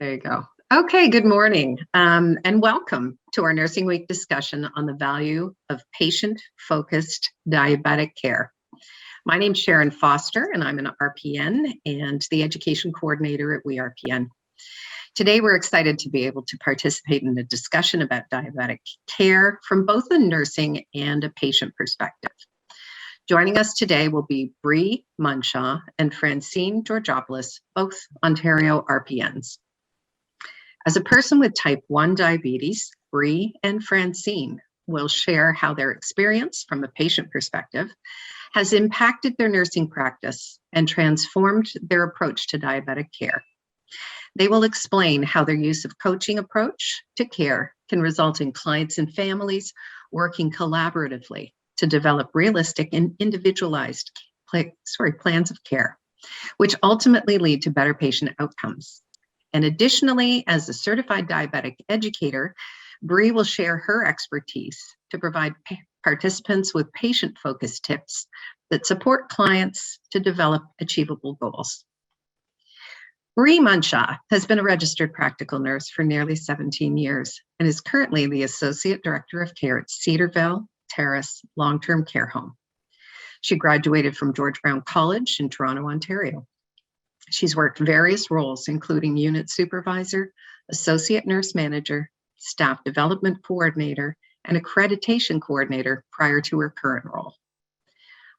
There you go. Okay, good morning, and welcome to our Nursing Week discussion on the value of patient-focused diabetic care. My name's Sharon Foster, and I'm an RPN and the education coordinator at WeRPN. Today, we're excited to be able to participate in a discussion about diabetic care from both a nursing and a patient perspective. Joining us today will be Brie Munshaw and Francine Georgopoulos, both Ontario RPNs. As a person with type 1 diabetes, Brie and Francine will share how their experience from a patient perspective has impacted their nursing practice and transformed their approach to diabetic care. They will explain how their use of coaching approach to care can result in clients and families working collaboratively to develop realistic and individualized plans of care, which ultimately lead to better patient outcomes. And additionally, as a certified diabetic educator, Brie will share her expertise to provide participants with patient-focused tips that support clients to develop achievable goals. Brie Munshaw has been a registered practical nurse for nearly 17 years and is currently the Associate Director of Care at Cedarville Terrace Long-Term Care Home. She graduated from George Brown College in Toronto, Ontario. She's worked various roles, including unit supervisor, associate nurse manager, staff development coordinator, and accreditation coordinator prior to her current role.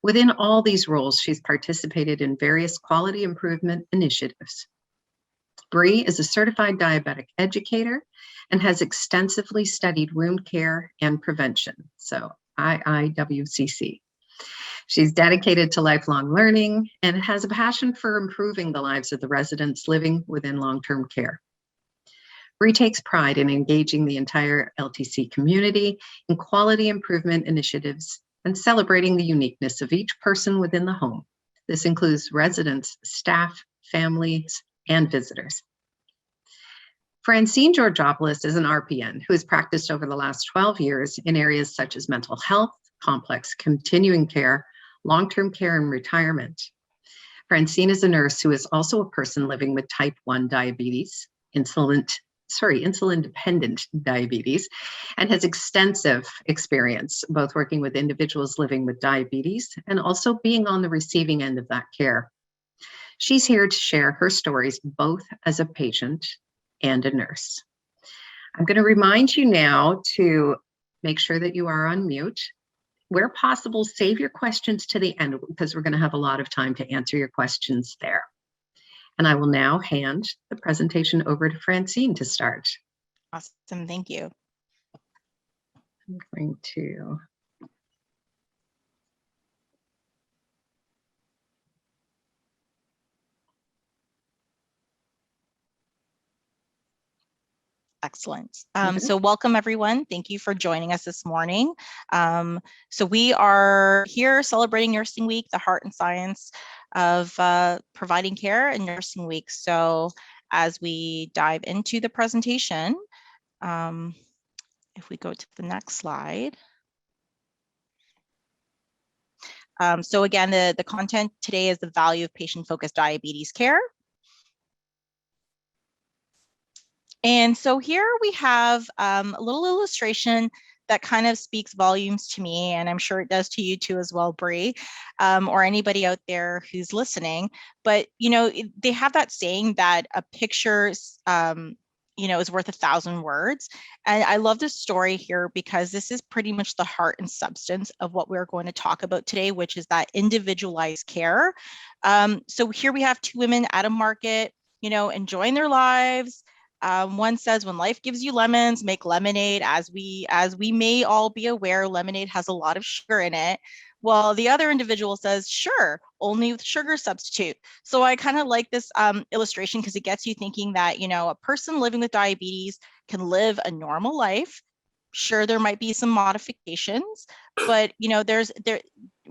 Within all these roles, she's participated in various quality improvement initiatives. Brie is a certified diabetic educator and has extensively studied wound care and prevention, so IIWCC. She's dedicated to lifelong learning and has a passion for improving the lives of the residents living within long-term care. Brie takes pride in engaging the entire LTC community in quality improvement initiatives and celebrating the uniqueness of each person within the home. This includes residents, staff, families, and visitors. Francine Georgopoulos is an RPN who has practiced over the last 12 years in areas such as mental health, complex continuing care, long-term care, and retirement. Francine is a nurse who is also a person living with type 1 diabetes, insulin-dependent diabetes, and has extensive experience both working with individuals living with diabetes and also being on the receiving end of that care. She's here to share her stories both as a patient and a nurse. I'm going to remind you now to make sure that you are on mute. Where possible, save your questions to the end because we're going to have a lot of time to answer your questions there. And I will now hand the presentation over to Francine to start. Awesome, thank you. I'm going to... Excellent. So welcome everyone. Thank you for joining us this morning. So we are here celebrating Nursing Week, the heart and science of providing care in Nursing Week. So as we dive into the presentation, if we go to the next slide. So again, the content today is the value of patient-focused diabetes care. And so here we have a little illustration that kind of speaks volumes to me, and I'm sure it does to you too as well, Brie, or anybody out there who's listening. But, you know, they have that saying that a picture, is worth 1,000 words. And I love this story here because this is pretty much the heart and substance of what we're going to talk about today, which is that individualized care. So here we have two women at a market, enjoying their lives. One says, when life gives you lemons, make lemonade. As we may all be aware, lemonade has a lot of sugar in it. Well, the other individual says, sure, only with sugar substitute. So I kind of like this illustration because it gets you thinking that, a person living with diabetes can live a normal life. Sure, there might be some modifications, but we're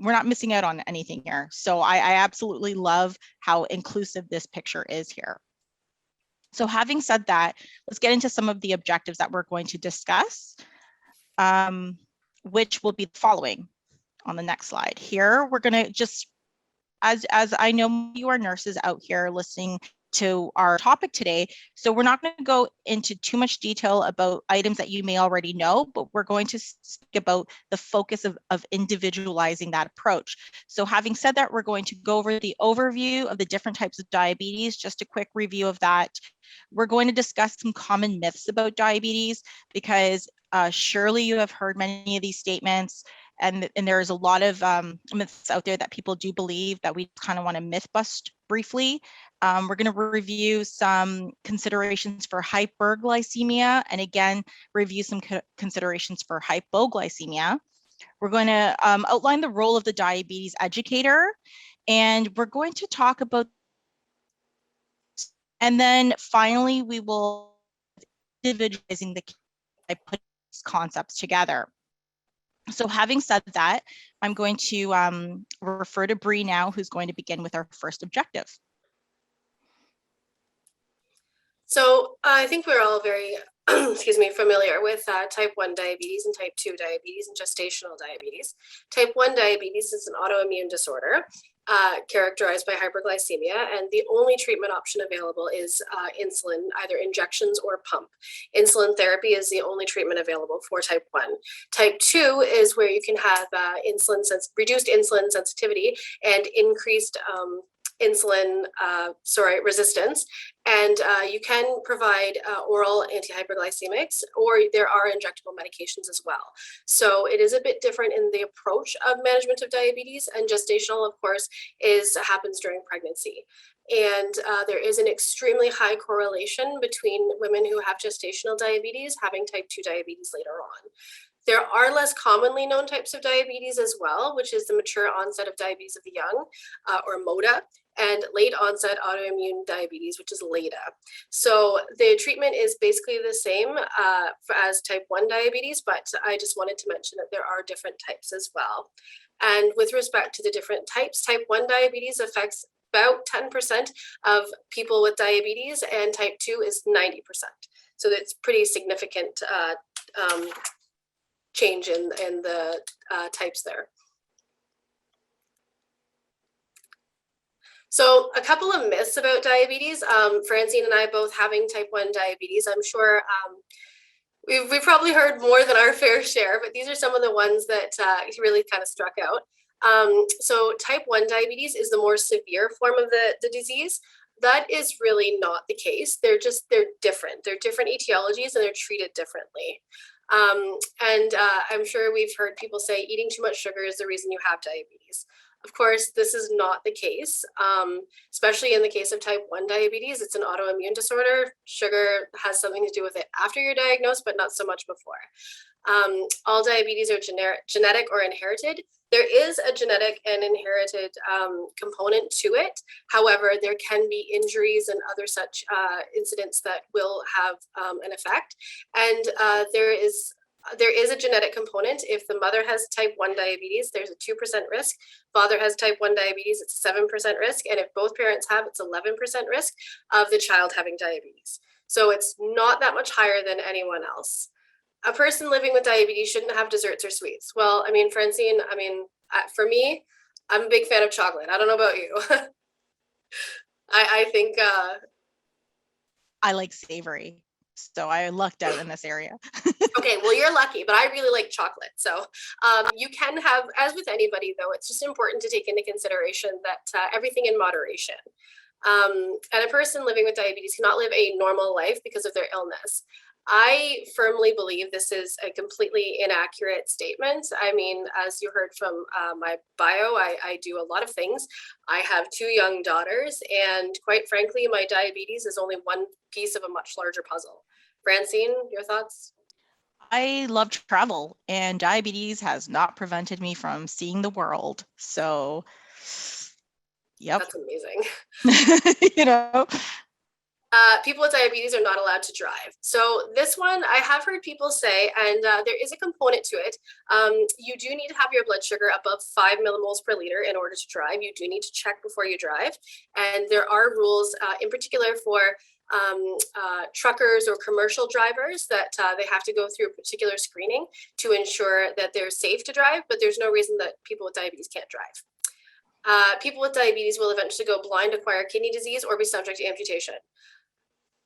not missing out on anything here. So I absolutely love how inclusive this picture is here. So having said that, let's get into some of the objectives that we're going to discuss, which will be the following on the next slide. Here, we're going to just, as I know you are nurses out here listening to our topic today. So we're not going to go into too much detail about items that you may already know, but we're going to speak about the focus of individualizing that approach. So having said that, we're going to go over the overview of the different types of diabetes, just a quick review of that. We're going to discuss some common myths about diabetes, because surely you have heard many of these statements, and there's a lot of myths out there that people do believe that we kind of want to myth bust briefly. We're going to review some considerations for hyperglycemia, and again, review some considerations for hypoglycemia. We're going to outline the role of the diabetes educator, and we're going to talk about, and then finally, we will individualizing the by putting these concepts together. So having said that, I'm going to refer to Brie now, who's going to begin with our first objective. So I think we're all very, familiar with type 1 diabetes and type 2 diabetes and gestational diabetes. Type 1 diabetes is an autoimmune disorder characterized by hyperglycemia, and the only treatment option available is insulin, either injections or pump. Insulin therapy is the only treatment available for type 1. Type 2 is where you can have reduced insulin sensitivity and increased resistance, and you can provide oral antihyperglycemics, or there are injectable medications as well. So it is a bit different in the approach of management of diabetes, and gestational, of course, happens during pregnancy. And there is an extremely high correlation between women who have gestational diabetes having type 2 diabetes later on. There are less commonly known types of diabetes as well, which is the mature onset of diabetes of the young, or MODA, and late onset autoimmune diabetes, which is LADA. So the treatment is basically the same as type 1 diabetes, but I just wanted to mention that there are different types as well. And with respect to the different types, type 1 diabetes affects about 10% of people with diabetes, and type 2 is 90%. So that's pretty significant change in the types there. So a couple of myths about diabetes. Francine and I both having type 1 diabetes. I'm sure we've probably heard more than our fair share, but these are some of the ones that really kind of struck out. So type 1 diabetes is the more severe form of the disease. That is really not the case. They're different. They're different etiologies, and they're treated differently. I'm sure we've heard people say eating too much sugar is the reason you have diabetes. Of course, this is not the case, especially in the case of type 1 diabetes. It's an autoimmune disorder. Sugar has something to do with it after you're diagnosed, but not so much before. All diabetes are genetic or inherited. There is a genetic and inherited component to it. However, there can be injuries and other such incidents that will have an effect. And there is a genetic component. If the mother has type 1 diabetes, there's a 2% risk. Father has type 1 diabetes, it's 7% risk. And if both parents have, it's 11% risk of the child having diabetes. So it's not that much higher than anyone else. A person living with diabetes shouldn't have desserts or sweets. Well, I mean, Francine, for me, I'm a big fan of chocolate. I don't know about you. I think I like savory, so I lucked out in this area. Okay, well, you're lucky, but I really like chocolate. So you can have, as with anybody, though, it's just important to take into consideration that everything in moderation. And a person living with diabetes cannot live a normal life because of their illness. I firmly believe this is a completely inaccurate statement. I mean, as you heard from my bio, I do a lot of things. I have 2 young daughters, and quite frankly, my diabetes is only one piece of a much larger puzzle. Francine, your thoughts? I love travel, and diabetes has not prevented me from seeing the world. So, yep. That's amazing. You know, people with diabetes are not allowed to drive. So this one, I have heard people say, and there is a component to it. You do need to have your blood sugar above 5 millimoles per liter in order to drive. You do need to check before you drive. And there are rules in particular for truckers or commercial drivers that they have to go through a particular screening to ensure that they're safe to drive, but there's no reason that people with diabetes can't drive. People with diabetes will eventually go blind, acquire kidney disease, or be subject to amputation.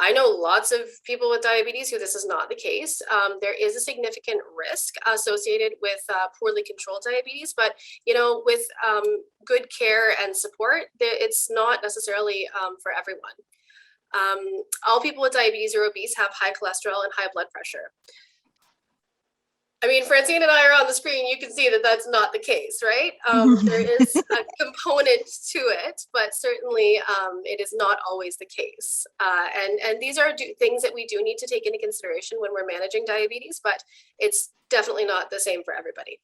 I know lots of people with diabetes who this is not the case. There is a significant risk associated with poorly controlled diabetes, but with good care and support, it's not necessarily for everyone. All people with diabetes or obese have high cholesterol and high blood pressure. I mean, Francine and I are on the screen. You can see that that's not the case, right? There is a component to it, but certainly it is not always the case. And these are things that we do need to take into consideration when we're managing diabetes, but it's definitely not the same for everybody.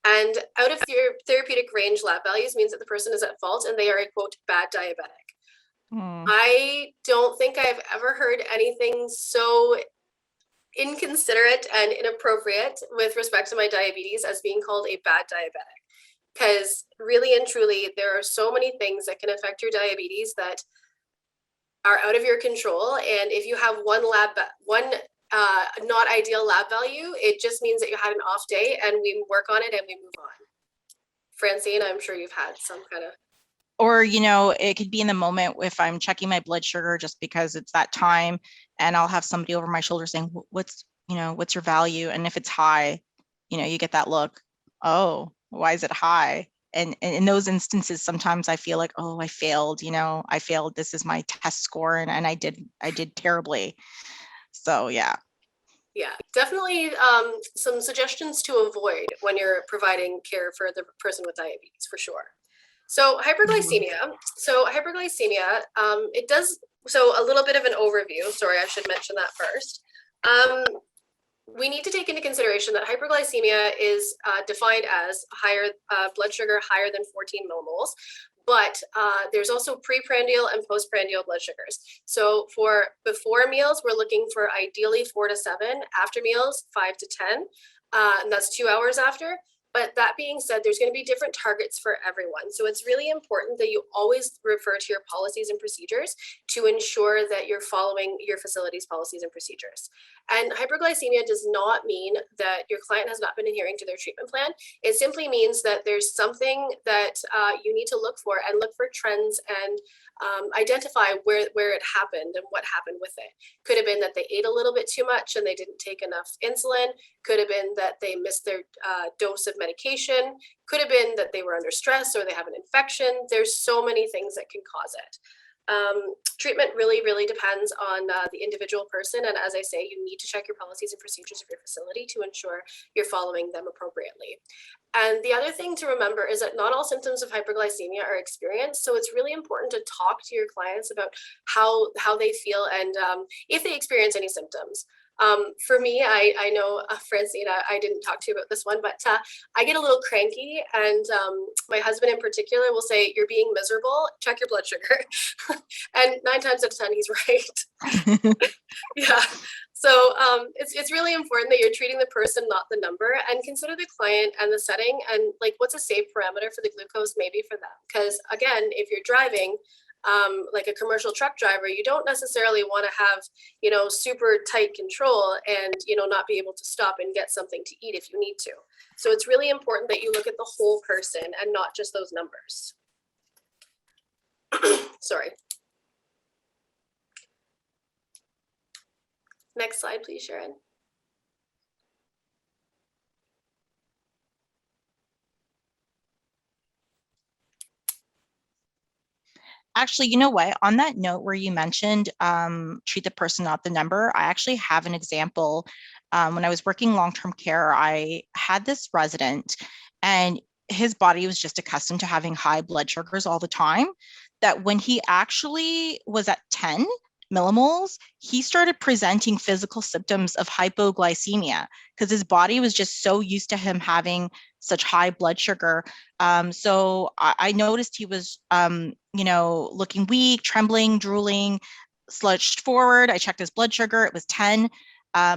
And out of therapeutic range lab values means that the person is at fault and they are a, quote, bad diabetic. I don't think I've ever heard anything so inconsiderate and inappropriate with respect to my diabetes as being called a bad diabetic, because really and truly there are so many things that can affect your diabetes that are out of your control, and if you have one not ideal lab value, it just means that you had an off day and we work on it and we move on. Francine, I'm sure you've had some kind of, or it could be in the moment if I'm checking my blood sugar just because it's that time, and I'll have somebody over my shoulder saying, what's your value? And if it's high, you get that look, oh, why is it high? And in those instances, sometimes I feel like, oh, I failed, this is my test score, and I did terribly. So yeah, definitely some suggestions to avoid when you're providing care for the person with diabetes, for sure. So hyperglycemia. It does, so a little bit of an overview. Sorry, I should mention that first. We need to take into consideration that hyperglycemia is defined as higher blood sugar higher than 14 millimoles, but there's also preprandial and postprandial blood sugars. So for before meals, we're looking for ideally 4 to 7, after meals 5 to 10, and that's 2 hours after. But that being said, there's going to be different targets for everyone. So it's really important that you always refer to your policies and procedures to ensure that you're following your facility's policies and procedures. And hyperglycemia does not mean that your client has not been adhering to their treatment plan. It simply means that there's something that you need to look for, and look for trends, and identify where it happened and what happened with it. Could have been that they ate a little bit too much and they didn't take enough insulin. Could have been that they missed their dose of medication. Could have been that they were under stress or they have an infection. There's so many things that can cause it. Treatment really depends on the individual person, and as I say, you need to check your policies and procedures of your facility to ensure you're following them appropriately. And the other thing to remember is that not all symptoms of hyperglycemia are experienced, so it's really important to talk to your clients about how they feel and if they experience any symptoms. For me, I know, Francine, I didn't talk to you about this one, but I get a little cranky, and my husband in particular will say, "You're being miserable, check your blood sugar." And 9 times out of 10, he's right. Yeah. So it's really important that you're treating the person, not the number, and consider the client and the setting, and like what's a safe parameter for the glucose maybe for them. Because again, if you're driving, like a commercial truck driver, you don't necessarily want to have, super tight control and, not be able to stop and get something to eat if you need to. So it's really important that you look at the whole person and not just those numbers. Sorry. Next slide, please, Sharon. Actually, you know what? On that note where you mentioned treat the person, not the number, I actually have an example. When I was working long-term care, I had this resident, and his body was just accustomed to having high blood sugars all the time, that when he actually was at 10 millimoles, he started presenting physical symptoms of hypoglycemia because his body was just so used to him having such high blood sugar. So I noticed he was, looking weak, trembling, drooling, slouched forward. I checked his blood sugar. It was 10.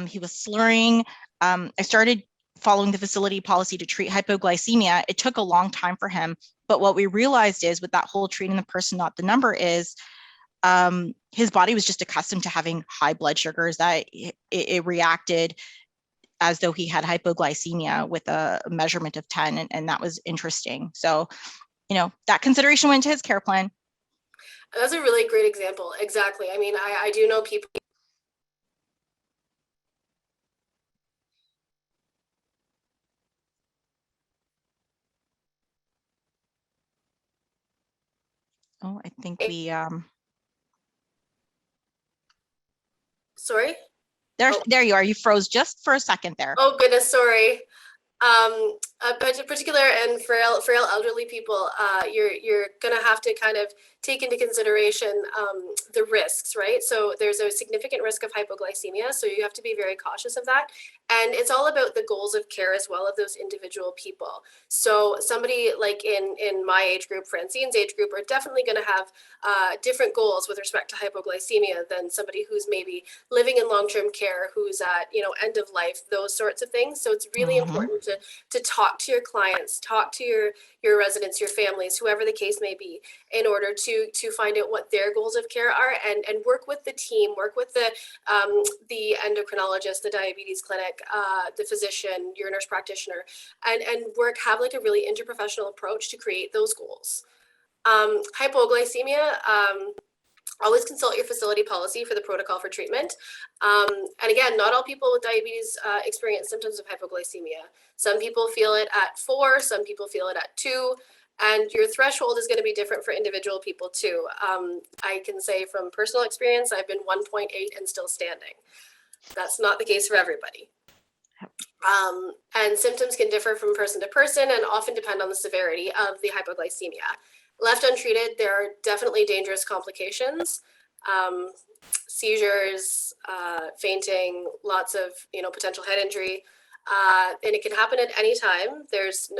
He was slurring. I started following the facility policy to treat hypoglycemia. It took a long time for him. But what we realized is with that whole treating the person, not the number, is his body was just accustomed to having high blood sugars, that it reacted as though he had hypoglycemia with a measurement of 10, and that was interesting. So that consideration went to his care plan. That's a really great example. Exactly. I mean, I do know people. Oh, I think we, Sorry? there you are. You froze just for a second there. Oh, goodness, sorry. Particular and frail elderly people, you're gonna have to kind of take into consideration the risks, right? So there's a significant risk of hypoglycemia, so you have to be very cautious of that. And it's all about the goals of care as well of those individual people. So somebody like in my age group, Francine's age group, are definitely going to have different goals with respect to hypoglycemia than somebody who's maybe living in long-term care, who's at end of life, those sorts of things. So it's really important to talk to your clients, talk to your residents, your families, whoever the case may be, in order to find out what their goals of care are, and work with the team, work with the endocrinologist, the diabetes clinic, the physician, your nurse practitioner, and have like a really interprofessional approach to create those goals. Hypoglycemia, always consult your facility policy for the protocol for treatment. And again, not all people with diabetes experience symptoms of hypoglycemia. Some people feel it at 4, some people feel it at 2, and your threshold is going to be different for individual people too. I can say from personal experience, I've been 1.8 and still standing. That's not the case for everybody. And symptoms can differ from person to person and often depend on the severity of the hypoglycemia. Left untreated, there are definitely dangerous complications, seizures, fainting, lots of potential head injury, and it can happen at any time. There's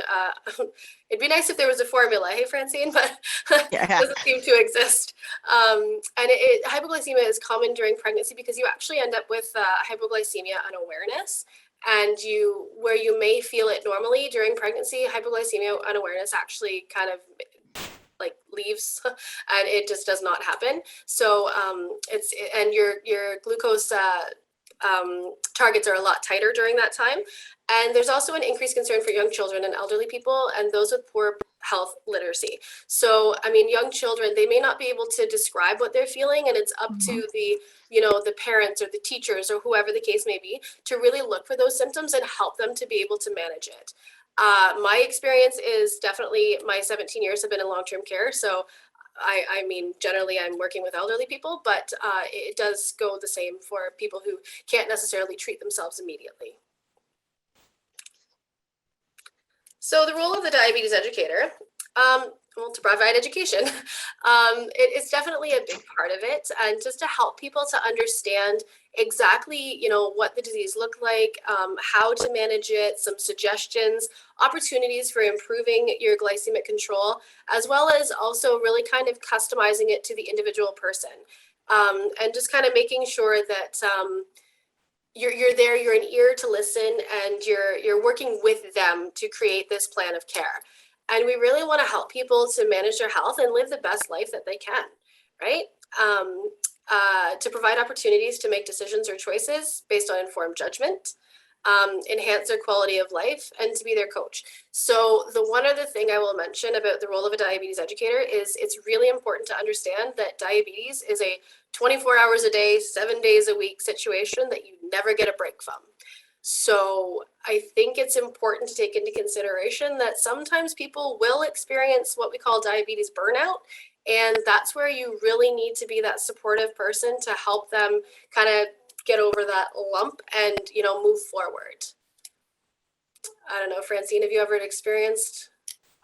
it'd be nice if there was a formula, hey Francine, but doesn't seem to exist. And hypoglycemia is common during pregnancy because you actually end up with hypoglycemia unawareness. And where you may feel it normally during pregnancy, hypoglycemia unawareness actually kind of like leaves and it just does not happen. So and your glucose targets are a lot tighter during that time. And there's also an increased concern for young children and elderly people and those with poor health literacy. So, I mean, young children, they may not be able to describe what they're feeling, and it's up to the parents or the teachers or whoever the case may be to really look for those symptoms and help them to be able to manage it. My experience is definitely my 17 years have been in long-term care. So I mean, generally I'm working with elderly people, but it does go the same for people who can't necessarily treat themselves immediately. So the role of the diabetes educator, well, to provide education, it's definitely a big part of it, and just to help people to understand exactly, what the disease looked like, how to manage it, some suggestions, opportunities for improving your glycemic control, as well as also really kind of customizing it to the individual person, and just kind of making sure that you're there, you're an ear to listen, and you're working with them to create this plan of care. And we really want to help people to manage their health and live the best life that they can, right? To provide opportunities to make decisions or choices based on informed judgment, enhance their quality of life, and to be their coach. So the one other thing I will mention about the role of a diabetes educator is it's really important to understand that diabetes is a 24 hours a day, 7 days a week situation that you never get a break from. So I think it's important to take into consideration that sometimes people will experience what we call diabetes burnout. And that's where you really need to be that supportive person to help them kind of get over that lump and, move forward. I don't know, Francine, have you ever experienced?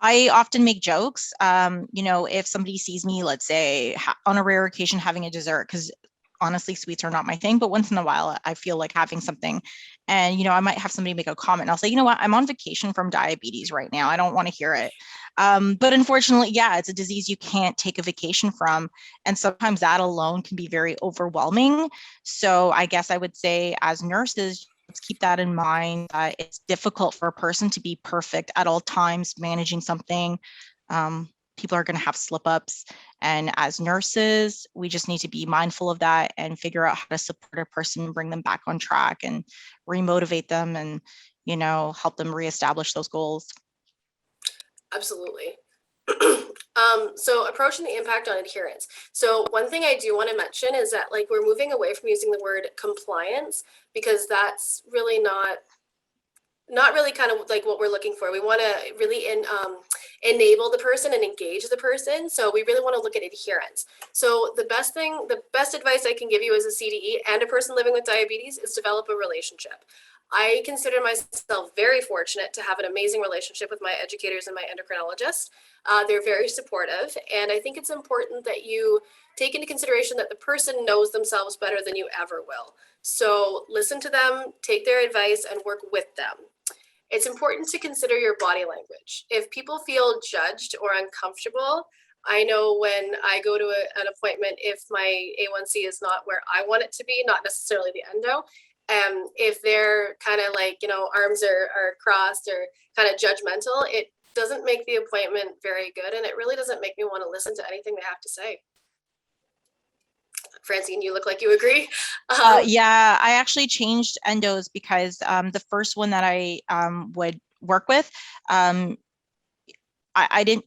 I often make jokes, if somebody sees me, let's say on a rare occasion having a dessert, because honestly, sweets are not my thing, but once in a while I feel like having something. And, I might have somebody make a comment. And I'll say, you know what, I'm on vacation from diabetes right now. I don't want to hear it. But unfortunately, yeah, it's a disease you can't take a vacation from. And sometimes that alone can be very overwhelming. So I guess I would say as nurses, let's keep that in mind. It's difficult for a person to be perfect at all times managing something. People are going to have slip ups. And as nurses, we just need to be mindful of that and figure out how to support a person, bring them back on track and remotivate them and, help them reestablish those goals. Absolutely. So approaching the impact on adherence. So one thing I do want to mention is that like we're moving away from using the word compliance, because that's really not really kind of like what we're looking for. We want to really enable the person and engage the person. So we really want to look at adherence. So the best advice I can give you as a CDE and a person living with diabetes is develop a relationship. I consider myself very fortunate to have an amazing relationship with my educators and my endocrinologist. They're very supportive, and I think it's important that you take into consideration that the person knows themselves better than you ever will. So listen to them, take their advice, and work with them. It's important to consider your body language. If people feel judged or uncomfortable, I know when I go to an appointment, if my A1C is not where I want it to be, not necessarily the endo, if they're kind of like, arms are crossed or kind of judgmental, it doesn't make the appointment very good. And it really doesn't make me want to listen to anything they have to say. Francine, you look like you agree. Yeah, I actually changed endos because the first one that I would work with, I didn't,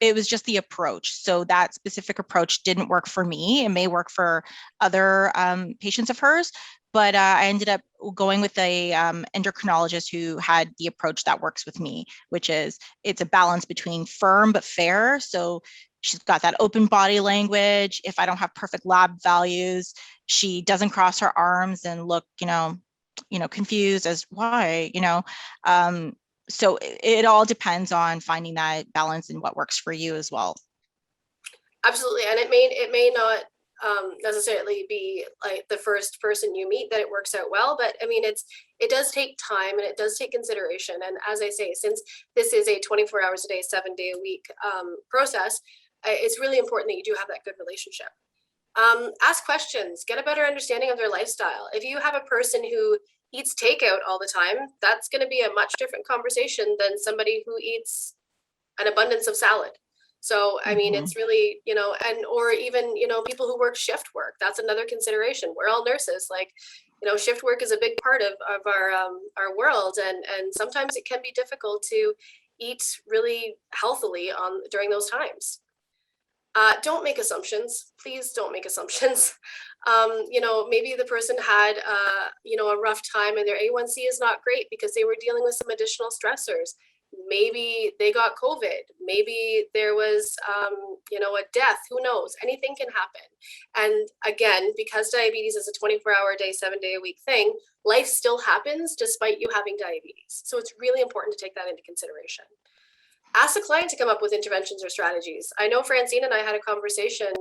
it was just the approach. So that specific approach didn't work for me. It may work for other patients of hers, but I ended up going with a endocrinologist who had the approach that works with me, which is it's a balance between firm but fair. So she's got that open body language. If I don't have perfect lab values, she doesn't cross her arms and look, confused as why, so it all depends on finding that balance and what works for you as well. Absolutely, and it may not necessarily be like the first person you meet that it works out well, but I mean it does take time and it does take consideration. And as I say, since this is a 24 hours a day, 7-day a week process, it's really important that you do have that good relationship. Ask questions, get a better understanding of their lifestyle. If you have a person who eats takeout all the time, that's going to be a much different conversation than somebody who eats an abundance of salad. So, I mean, it's really, or even, people who work shift work, that's another consideration. We're all nurses, like, shift work is a big part of our world. And sometimes it can be difficult to eat really healthily during those times. Don't make assumptions. Please don't make assumptions. Maybe the person had, a rough time and their A1C is not great because they were dealing with some additional stressors. Maybe they got COVID. Maybe there was, a death. Who knows? Anything can happen. And again, because diabetes is a 24-hour a day, 7-day a week thing, life still happens despite you having diabetes. So it's really important to take that into consideration. Ask the client to come up with interventions or strategies. I know Francine and I had a conversation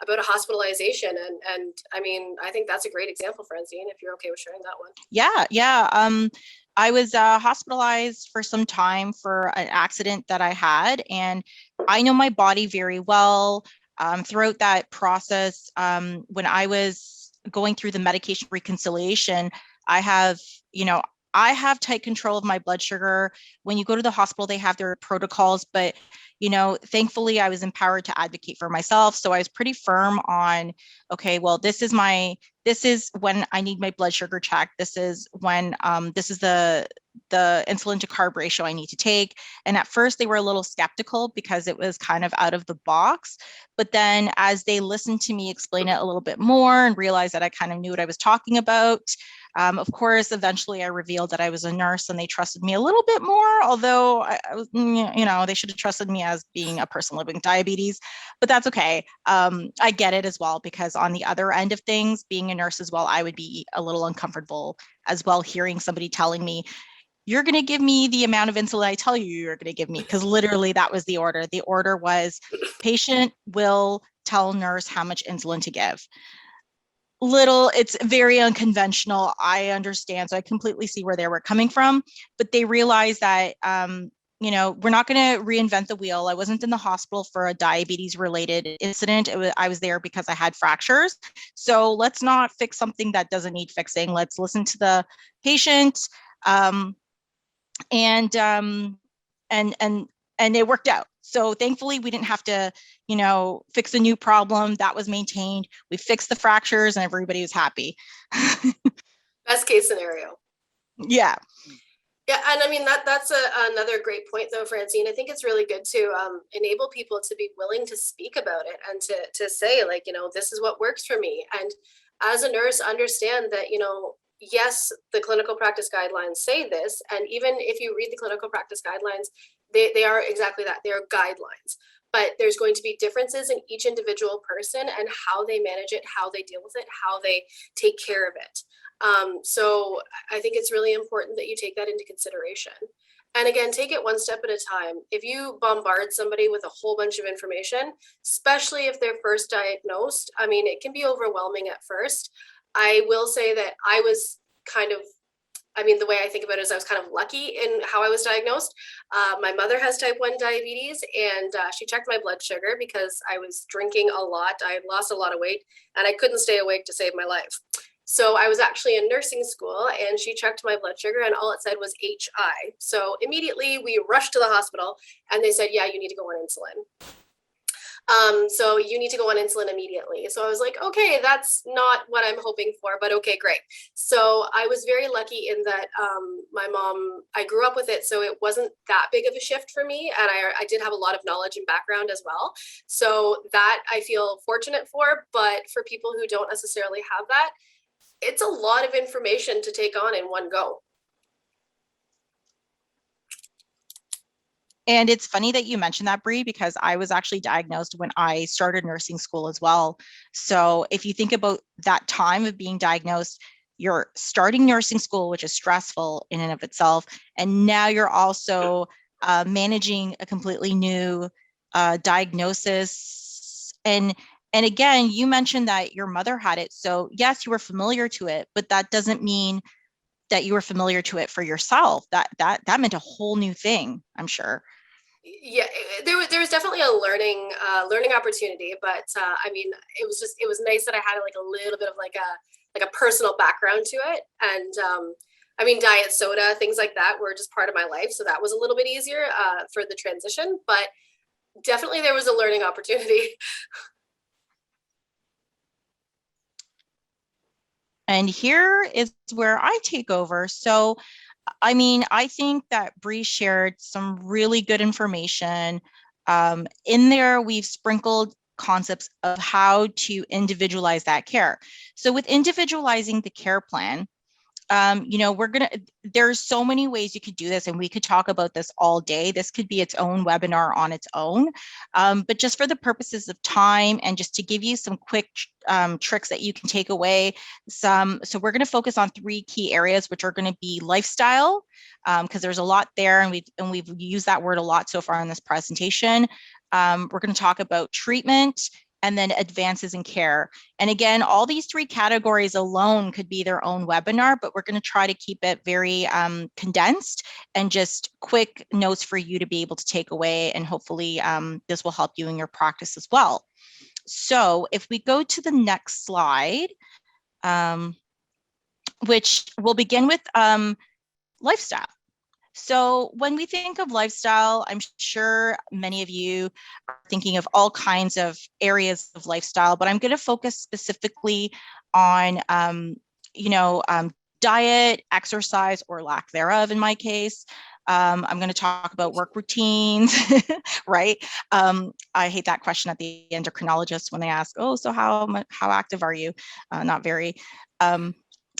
about a hospitalization, and I mean, I think that's a great example, Francine, if you're okay with sharing that one. Yeah. I was hospitalized for some time for an accident that I had, and I know my body very well. Throughout that process, when I was going through the medication reconciliation, I have tight control of my blood sugar. When you go to the hospital, they have their protocols, but thankfully I was empowered to advocate for myself. So I was pretty firm on, okay, well, this is when I need my blood sugar checked. This is when this is the insulin to carb ratio I need to take. And at first they were a little skeptical because it was kind of out of the box. But then as they listened to me explain it a little bit more and realized that I kind of knew what I was talking about, of course, eventually I revealed that I was a nurse and they trusted me a little bit more, although they should have trusted me as being a person living with diabetes, but that's okay. I get it as well, because on the other end of things, being a nurse as well, I would be a little uncomfortable as well, hearing somebody telling me, you're going to give me the amount of insulin I tell you you're going to give me, because literally that was the order. The order was patient will tell nurse how much insulin to give. It's very unconventional. I understand. So I completely see where they were coming from, but they realized that, we're not going to reinvent the wheel. I wasn't in the hospital for a diabetes related incident. I was there because I had fractures. So let's not fix something that doesn't need fixing. Let's listen to the patient. And it worked out. So thankfully we didn't have to, fix a new problem. That was maintained. We fixed the fractures and everybody was happy. Best case scenario. Yeah. Yeah, and I mean that's another great point though, Francine. I think it's really good to enable people to be willing to speak about it and to say like, this is what works for me. And as a nurse, understand that, yes, the clinical practice guidelines say this, and even if you read the clinical practice guidelines, they are exactly that. They are guidelines. But there's going to be differences in each individual person and how they manage it, how they deal with it, how they take care of it. So I think it's really important that you take that into consideration. And again, take it one step at a time. If you bombard somebody with a whole bunch of information, especially if they're first diagnosed, I mean, it can be overwhelming at first. I will say that I was kind of, the way I think about it is I was kind of lucky in how I was diagnosed. My mother has type 1 diabetes, and she checked my blood sugar because I was drinking a lot. I had lost a lot of weight, and I couldn't stay awake to save my life. So I was actually in nursing school, and she checked my blood sugar, and all it said was HI. So immediately we rushed to the hospital, and they said, yeah, you need to go on insulin. So you need to go on insulin immediately. So I was like, okay, that's not what I'm hoping for, but okay, great. So I was very lucky in that my mom, I grew up with it, so it wasn't that big of a shift for me. And I did have a lot of knowledge and background as well. So that I feel fortunate for, but for people who don't necessarily have that, it's a lot of information to take on in one go. And it's funny that you mentioned that, Brie, because I was actually diagnosed when I started nursing school as well. So if you think about that time of being diagnosed, you're starting nursing school, which is stressful in and of itself. And now you're also managing a completely new diagnosis. And again, you mentioned that your mother had it. So yes, you were familiar to it, but that doesn't mean that you were familiar to it for yourself. That meant a whole new thing, I'm sure. Yeah, there was definitely a learning opportunity, but it was nice that I had like a little bit of like a personal background to it. And diet soda, things like that were just part of my life, so that was a little bit easier for the transition, but definitely there was a learning opportunity. And here is where I take over. So, I think that Bree shared some really good information. In there, we've sprinkled concepts of how to individualize that care. So with individualizing the care plan, there's so many ways you could do this, and we could talk about this all day. This could be its own webinar on its own. But just for the purposes of time and just to give you some quick tricks that you can take away, so we're going to focus on 3 key areas, which are going to be lifestyle, because there's a lot there, and we've used that word a lot so far in this presentation. We're going to talk about treatment, and then advances in care. And again, all these 3 categories alone could be their own webinar, but we're going to try to keep it very condensed and just quick notes for you to be able to take away. And hopefully this will help you in your practice as well. So if we go to the next slide, which we'll begin with lifestyle. So when we think of lifestyle, I'm sure many of you are thinking of all kinds of areas of lifestyle, but I'm going to focus specifically on, diet, exercise, or lack thereof in my case. I'm going to talk about work routines, right? I hate that question at the endocrinologist when they ask, oh, so how active are you? Not very.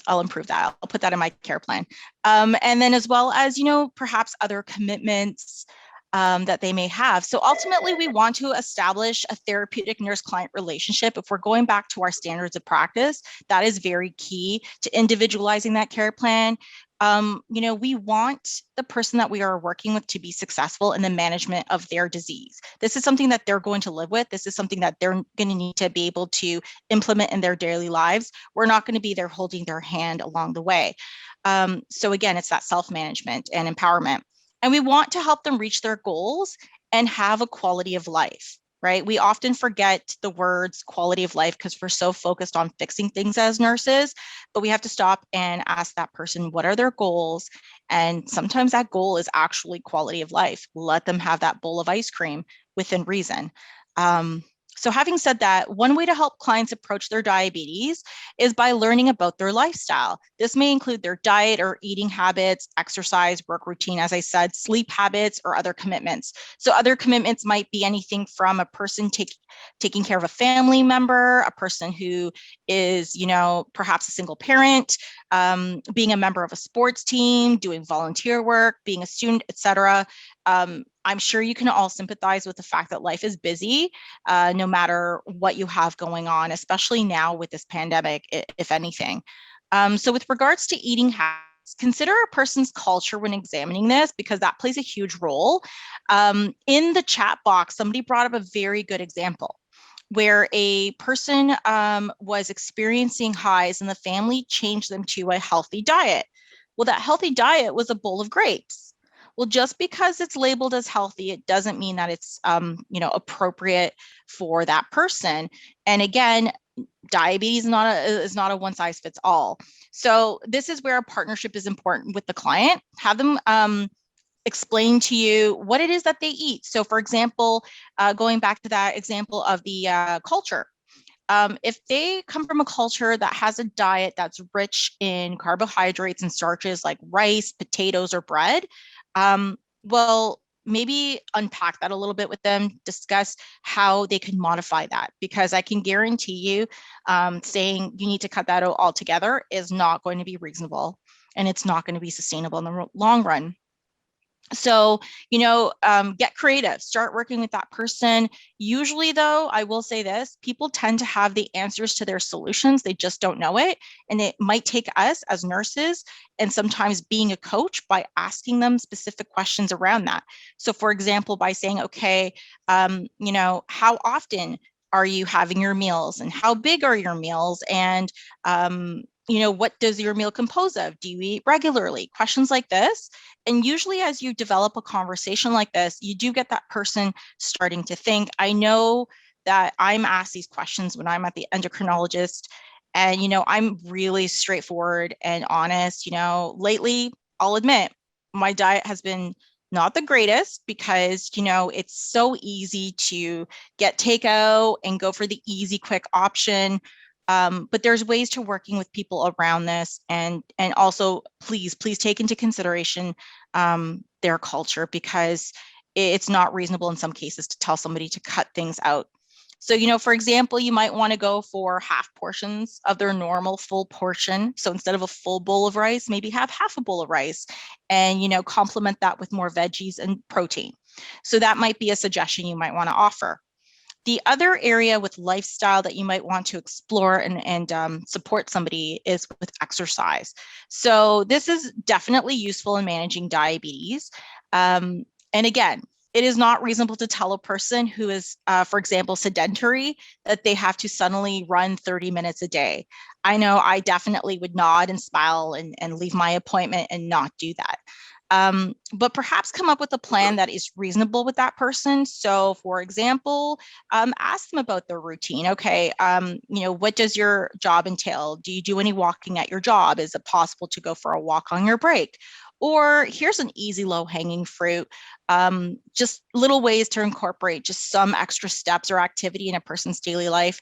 I'll improve that. I'll put that in my care plan. And then as well as, perhaps other commitments that they may have. So ultimately, we want to establish a therapeutic nurse-client relationship. If we're going back to our standards of practice, that is very key to individualizing that care plan. We want the person that we are working with to be successful in the management of their disease. This is something that they're going to live with. This is something that they're going to need to be able to implement in their daily lives. We're not going to be there holding their hand along the way. So again, it's that self-management and empowerment. And we want to help them reach their goals and have a quality of life, right? We often forget the words quality of life because we're so focused on fixing things as nurses, but we have to stop and ask that person, what are their goals? And sometimes that goal is actually quality of life. Let them have that bowl of ice cream within reason. So having said that, one way to help clients approach their diabetes is by learning about their lifestyle. This may include their diet or eating habits, exercise, work routine, as I said, sleep habits, or other commitments. So other commitments might be anything from a person taking care of a family member, a person who is, perhaps a single parent, being a member of a sports team, doing volunteer work, being a student, etc. I'm sure you can all sympathize with the fact that life is busy, no matter what you have going on, especially now with this pandemic, if anything. So with regards to eating habits, consider a person's culture when examining this, because that plays a huge role. In the chat box, somebody brought up a very good example where a person was experiencing highs and the family changed them to a healthy diet. Well, that healthy diet was a bowl of grapes. Well, just because it's labeled as healthy, it doesn't mean that it's appropriate for that person. And again, diabetes is not a one size fits all. So this is where a partnership is important with the client. Have them explain to you what it is that they eat. So for example, going back to that example of the culture, if they come from a culture that has a diet that's rich in carbohydrates and starches like rice, potatoes, or bread, well, maybe unpack that a little bit with them, discuss how they can modify that, because I can guarantee you saying you need to cut that out altogether is not going to be reasonable, and it's not going to be sustainable in the long run. So, get creative, start working with that person. Usually though, I will say this, people tend to have the answers to their solutions. They just don't know it. And it might take us as nurses and sometimes being a coach by asking them specific questions around that. So for example, by saying, okay, how often are you having your meals, and how big are your meals? And, what does your meal compose of? Do you eat regularly? Questions like this. And usually as you develop a conversation like this, you do get that person starting to think. I know that I'm asked these questions when I'm at the endocrinologist, and, I'm really straightforward and honest. Lately, I'll admit, my diet has been not the greatest because, it's so easy to get takeout and go for the easy, quick option. But there's ways to working with people around this, and also please take into consideration their culture, because it's not reasonable in some cases to tell somebody to cut things out. So, for example, you might want to go for half portions of their normal full portion. So instead of a full bowl of rice, maybe have half a bowl of rice, and, complement that with more veggies and protein. So that might be a suggestion you might want to offer. The other area with lifestyle that you might want to explore and support somebody is with exercise. So this is definitely useful in managing diabetes. And again, it is not reasonable to tell a person who is, for example, sedentary, that they have to suddenly run 30 minutes a day. I know I definitely would nod and smile and leave my appointment and not do that. But perhaps come up with a plan that is reasonable with that person. So for example, ask them about their routine. Okay, what does your job entail? Do you do any walking at your job? Is it possible to go for a walk on your break? Or here's an easy low-hanging fruit, just little ways to incorporate just some extra steps or activity in a person's daily life.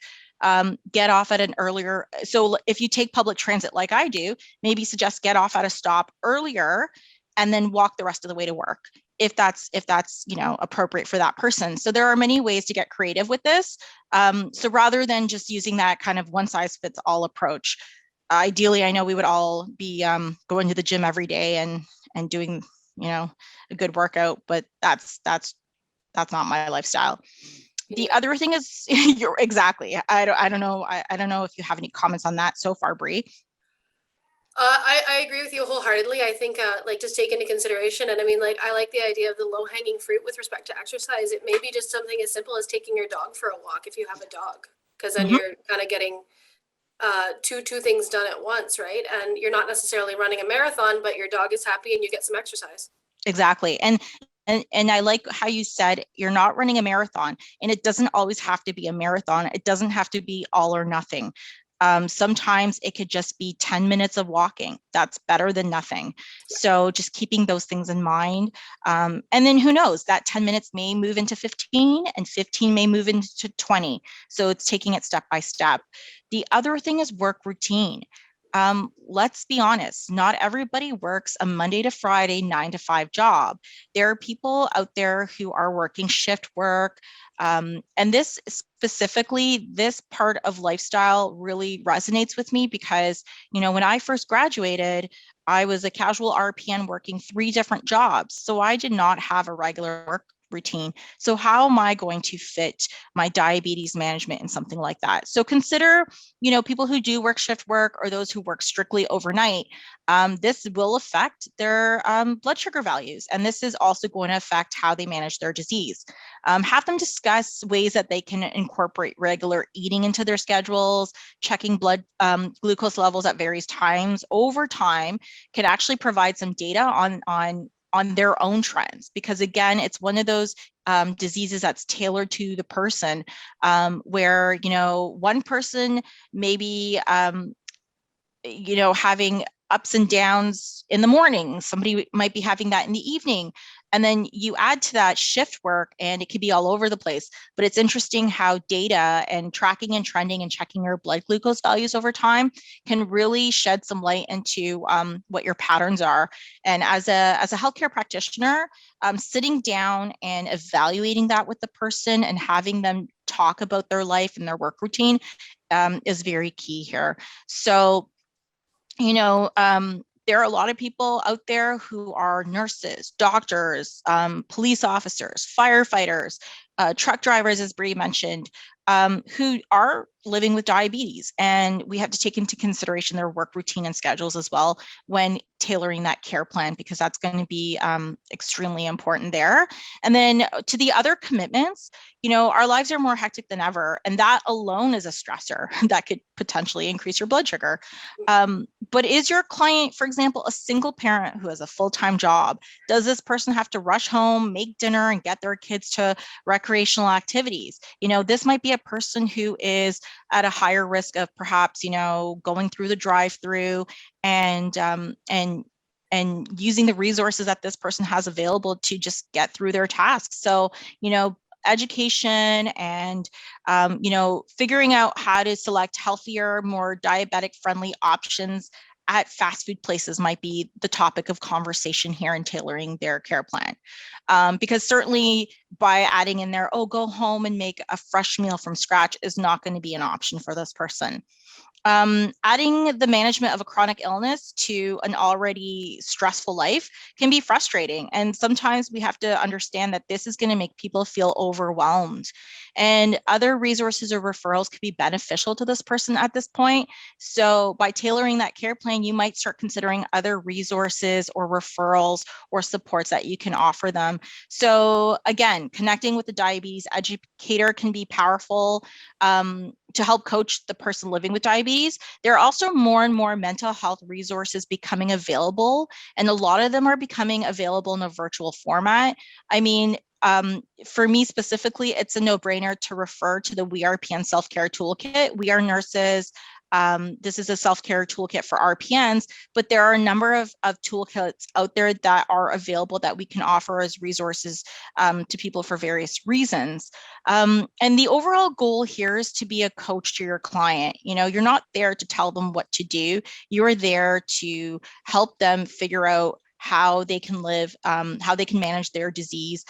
Get off at an earlier, so if you take public transit like I do, maybe suggest get off at a stop earlier and then walk the rest of the way to work, if that's appropriate for that person. So there are many ways to get creative with this. So rather than just using that kind of one size fits all approach, ideally, I know we would all be going to the gym every day and doing a good workout, but that's not my lifestyle. The other thing is, you're exactly. I don't know. I don't know if you have any comments on that so far, Brie. I agree with you wholeheartedly. I think just take into consideration, and I mean, I like the idea of the low hanging fruit with respect to exercise. It may be just something as simple as taking your dog for a walk if you have a dog, because then you're kind of getting two things done at once, right? And you're not necessarily running a marathon, but your dog is happy and you get some exercise. Exactly. And I like how you said you're not running a marathon, and it doesn't always have to be a marathon. It doesn't have to be all or nothing. Sometimes it could just be 10 minutes of walking. That's better than nothing. So just keeping those things in mind. And then who knows, that 10 minutes may move into 15 and 15 may move into 20. So it's taking it step by step. The other thing is work routine. Let's be honest, not everybody works a Monday to Friday, 9 to 5 job. There are people out there who are working shift work. And this specifically, this part of lifestyle really resonates with me because, when I first graduated, I was a casual RPN working 3 different jobs. So I did not have a regular work routine. So how am I going to fit my diabetes management in something like that? So consider, people who do work shift work or those who work strictly overnight. This will affect their blood sugar values. And this is also going to affect how they manage their disease. Have them discuss ways that they can incorporate regular eating into their schedules. Checking blood glucose levels at various times over time can actually provide some data on their own trends, because again, it's one of those diseases that's tailored to the person, where one person maybe having ups and downs in the morning, somebody might be having that in the evening, and then you add to that shift work and it could be all over the place. But it's interesting how data and tracking and trending and checking your blood glucose values over time can really shed some light into what your patterns are. And as a healthcare practitioner, sitting down and evaluating that with the person and having them talk about their life and their work routine is very key here. So there are a lot of people out there who are nurses, doctors, police officers, firefighters, truck drivers, as Brie mentioned, who are living with diabetes. And we have to take into consideration their work routine and schedules as well when tailoring that care plan, because that's going to be extremely important there. And then to the other commitments, our lives are more hectic than ever. And that alone is a stressor that could potentially increase your blood sugar. But is your client, for example, a single parent who has a full-time job? Does this person have to rush home, make dinner, and get their kids to recreational activities? This might be a person who is at a higher risk of perhaps, going through the drive-through and using the resources that this person has available to just get through their tasks. So, education and figuring out how to select healthier, more diabetic friendly options at fast food places might be the topic of conversation here in tailoring their care plan. Because certainly by adding in there, go home and make a fresh meal from scratch is not going to be an option for this person. Adding the management of a chronic illness to an already stressful life can be frustrating. And sometimes we have to understand that this is going to make people feel overwhelmed. And other resources or referrals could be beneficial to this person at this point. So by tailoring that care plan, you might start considering other resources or referrals or supports that you can offer them. So again, connecting with the diabetes educator can be powerful to help coach the person living with diabetes. There are also more and more mental health resources becoming available, and a lot of them are becoming available in a virtual format. I mean, for me specifically, it's a no-brainer to refer to the WeRPN self-care toolkit. We are nurses. This is a self-care toolkit for RPNs, but there are a number of toolkits out there that are available that we can offer as resources to people for various reasons. And the overall goal here is to be a coach to your client. You're not there to tell them what to do. You're there to help them figure out how they can live, how they can manage their disease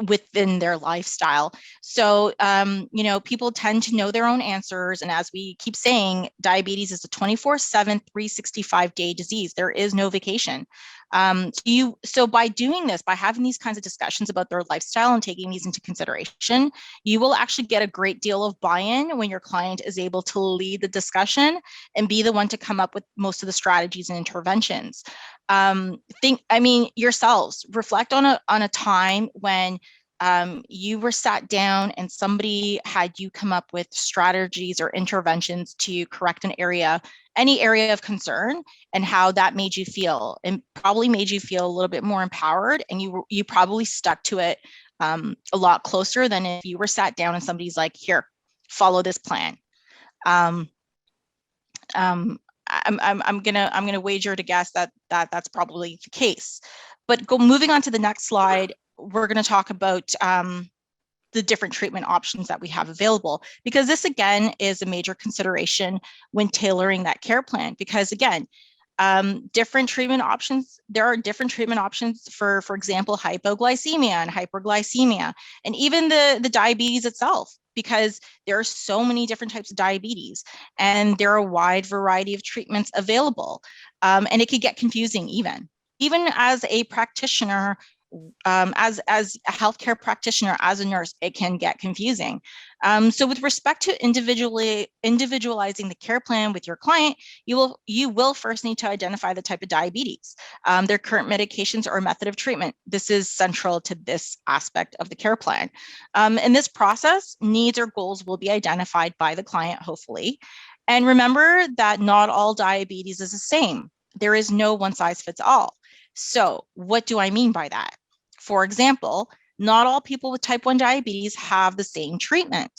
within their lifestyle. So, people tend to know their own answers. And as we keep saying, diabetes is a 24/7, 365-day disease. There is no vacation. So by doing this, by having these kinds of discussions about their lifestyle and taking these into consideration, you will actually get a great deal of buy-in when your client is able to lead the discussion and be the one to come up with most of the strategies and interventions. Yourselves, reflect on a time when you were sat down and somebody had you come up with strategies or interventions to correct any area of concern, and how that made you feel, and probably made you feel a little bit more empowered, and you probably stuck to it a lot closer than if you were sat down and somebody's like, here, follow this plan. Um, I'm gonna wager to guess that that's probably the case. But moving on to the next slide, we're going to talk about the different treatment options that we have available, because this again is a major consideration when tailoring that care plan. Because again, different treatment options, there are different treatment options for example, hypoglycemia and hyperglycemia, and even the diabetes itself, because there are so many different types of diabetes and there are a wide variety of treatments available. And it could get confusing even as a practitioner, as a healthcare practitioner, as a nurse, it can get confusing. So with respect to individualizing the care plan with your client, you will first need to identify the type of diabetes, their current medications or method of treatment. This is central to this aspect of the care plan. In this process, needs or goals will be identified by the client, hopefully. And remember that not all diabetes is the same. There is no one size fits all. So what do I mean by that? For example, not all people with type 1 diabetes have the same treatment.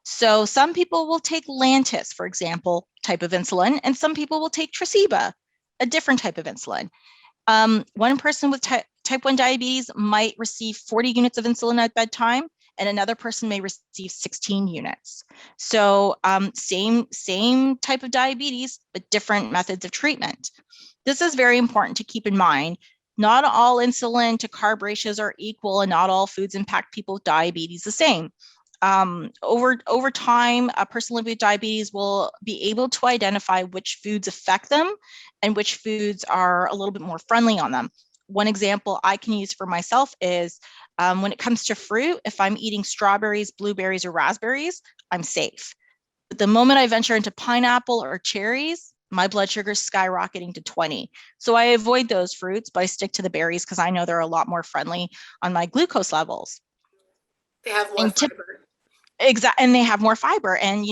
So some people will take Lantus, for example, type of insulin, and some people will take Tresiba, a different type of insulin. One person with type 1 diabetes might receive 40 units of insulin at bedtime, and another person may receive 16 units. So same type of diabetes, but different methods of treatment. This is very important to keep in mind. Not all insulin to carb ratios are equal, and not all foods impact people with diabetes the same. Over time, a person living with diabetes will be able to identify which foods affect them and which foods are a little bit more friendly on them. One example I can use for myself is when it comes to fruit, if I'm eating strawberries, blueberries, or raspberries, I'm safe. But the moment I venture into pineapple or cherries, my blood sugar is skyrocketing to 20. So I avoid those fruits, but I stick to the berries because I know they're a lot more friendly on my glucose levels. They have more fiber. And they have more fiber. And,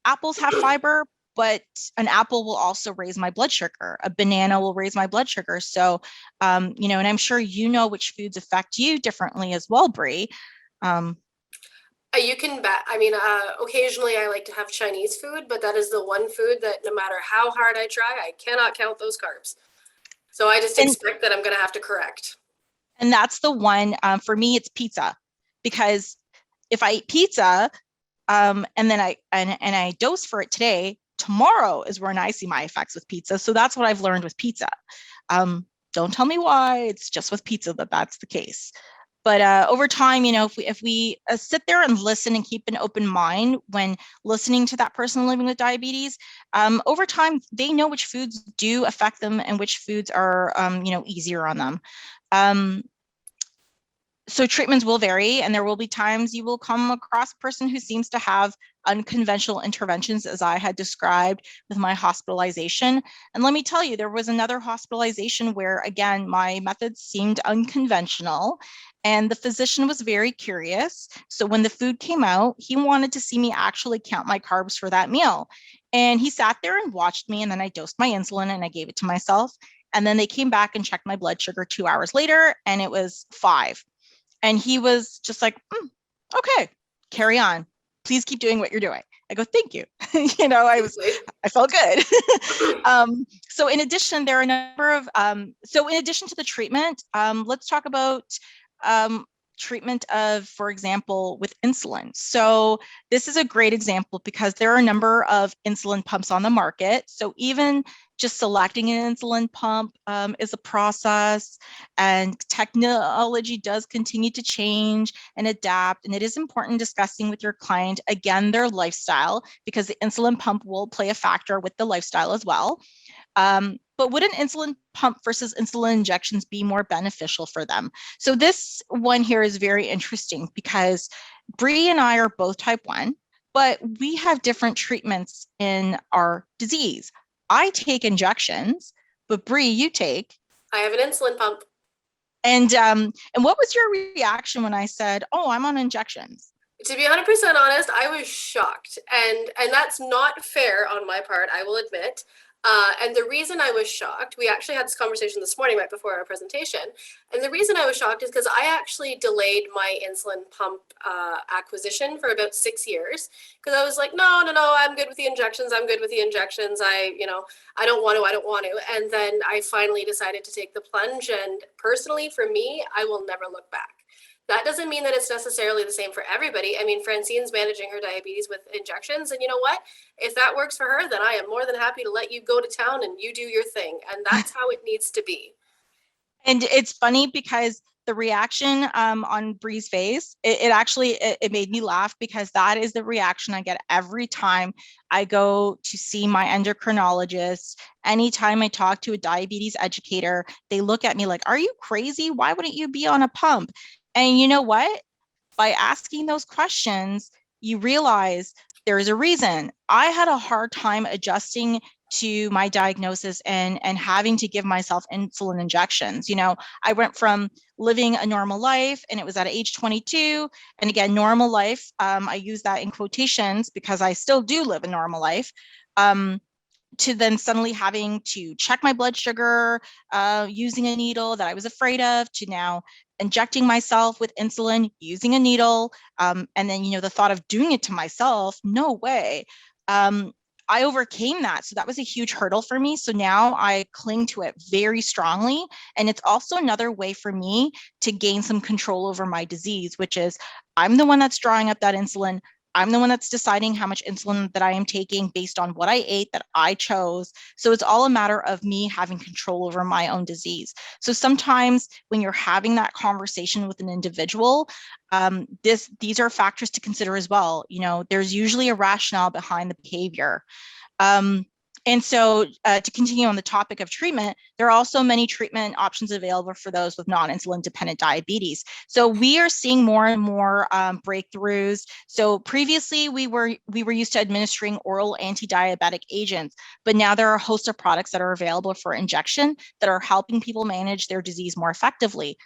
apples have fiber, but an apple will also raise my blood sugar. A banana will raise my blood sugar. So, and I'm sure you know which foods affect you differently as well, Brie. You can bet. I mean, occasionally I like to have Chinese food, but that is the one food that no matter how hard I try, I cannot count those carbs. So I just expect that I'm going to have to correct. And that's the one, for me, it's pizza. Because if I eat pizza and then I dose for it today, tomorrow is when I see my effects with pizza. So that's what I've learned with pizza. Don't tell me why, it's just with pizza that's the case. But over time, if we sit there and listen and keep an open mind when listening to that person living with diabetes, over time, they know which foods do affect them and which foods are, easier on them. So treatments will vary, and there will be times you will come across a person who seems to have unconventional interventions, as I had described with my hospitalization. And let me tell you, there was another hospitalization where, again, my methods seemed unconventional, and the physician was very curious. So when the food came out, he wanted to see me actually count my carbs for that meal. And he sat there and watched me, and then I dosed my insulin and I gave it to myself. And then they came back and checked my blood sugar 2 hours later, and it was 5. And he was just like, okay, carry on. Please keep doing what you're doing. I go, thank you. I felt good. So in addition, there are a number of, so in addition to the treatment, let's talk about treatment of, for example, with insulin. So this is a great example because there are a number of insulin pumps on the market. So even just selecting an insulin pump is a process, and technology does continue to change and adapt. And it is important discussing with your client, again, their lifestyle, because the insulin pump will play a factor with the lifestyle as well. But would an insulin pump versus insulin injections be more beneficial for them? So this one here is very interesting because Brie and I are both type 1, but we have different treatments in our disease. I take injections, but Brie, you take? I have an insulin pump. And what was your reaction when I said, oh, I'm on injections? To be 100% honest, I was shocked. And that's not fair on my part, I will admit. And the reason I was shocked, we actually had this conversation this morning right before our presentation. And the reason I was shocked is because I actually delayed my insulin pump acquisition for about 6 years. Because I was like, no, I'm good with the injections. I'm good with the injections. I don't want to. And then I finally decided to take the plunge. And personally, for me, I will never look back. That doesn't mean that it's necessarily the same for everybody. I mean, Francine's managing her diabetes with injections, and you know what? If that works for her, then I am more than happy to let you go to town and you do your thing. And that's how it needs to be. And it's funny because the reaction on Brie's face, it actually made me laugh, because that is the reaction I get every time I go to see my endocrinologist. Anytime I talk to a diabetes educator, they look at me like, are you crazy? Why wouldn't you be on a pump? And you know what? By asking those questions, you realize there's a reason. I had a hard time adjusting to my diagnosis and having to give myself insulin injections. I went from living a normal life, and it was at age 22. And again, normal life, I use that in quotations because I still do live a normal life. To then suddenly having to check my blood sugar, using a needle that I was afraid of, to now injecting myself with insulin using a needle. And then, the thought of doing it to myself, no way. I overcame that. So that was a huge hurdle for me. So now I cling to it very strongly. And it's also another way for me to gain some control over my disease, which is I'm the one that's drawing up that insulin. I'm the one that's deciding how much insulin that I am taking based on what I ate that I chose. So it's all a matter of me having control over my own disease. So sometimes when you're having that conversation with an individual, these are factors to consider as well. There's usually a rationale behind the behavior. And so to continue on the topic of treatment, there are also many treatment options available for those with non-insulin dependent diabetes. So we are seeing more and more breakthroughs. So previously we were used to administering oral anti-diabetic agents, but now there are a host of products that are available for injection that are helping people manage their disease more effectively.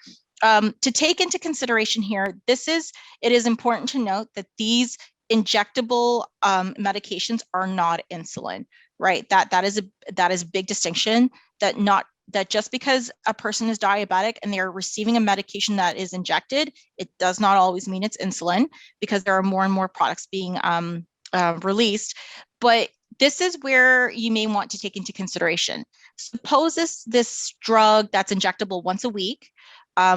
To take into consideration here, it is important to note that these injectable medications are not insulin. Right, that is a big distinction, that just because a person is diabetic and they're receiving a medication that is injected, it does not always mean it's insulin, because there are more and more products being released. But this is where you may want to take into consideration. Suppose this drug that's injectable once a week,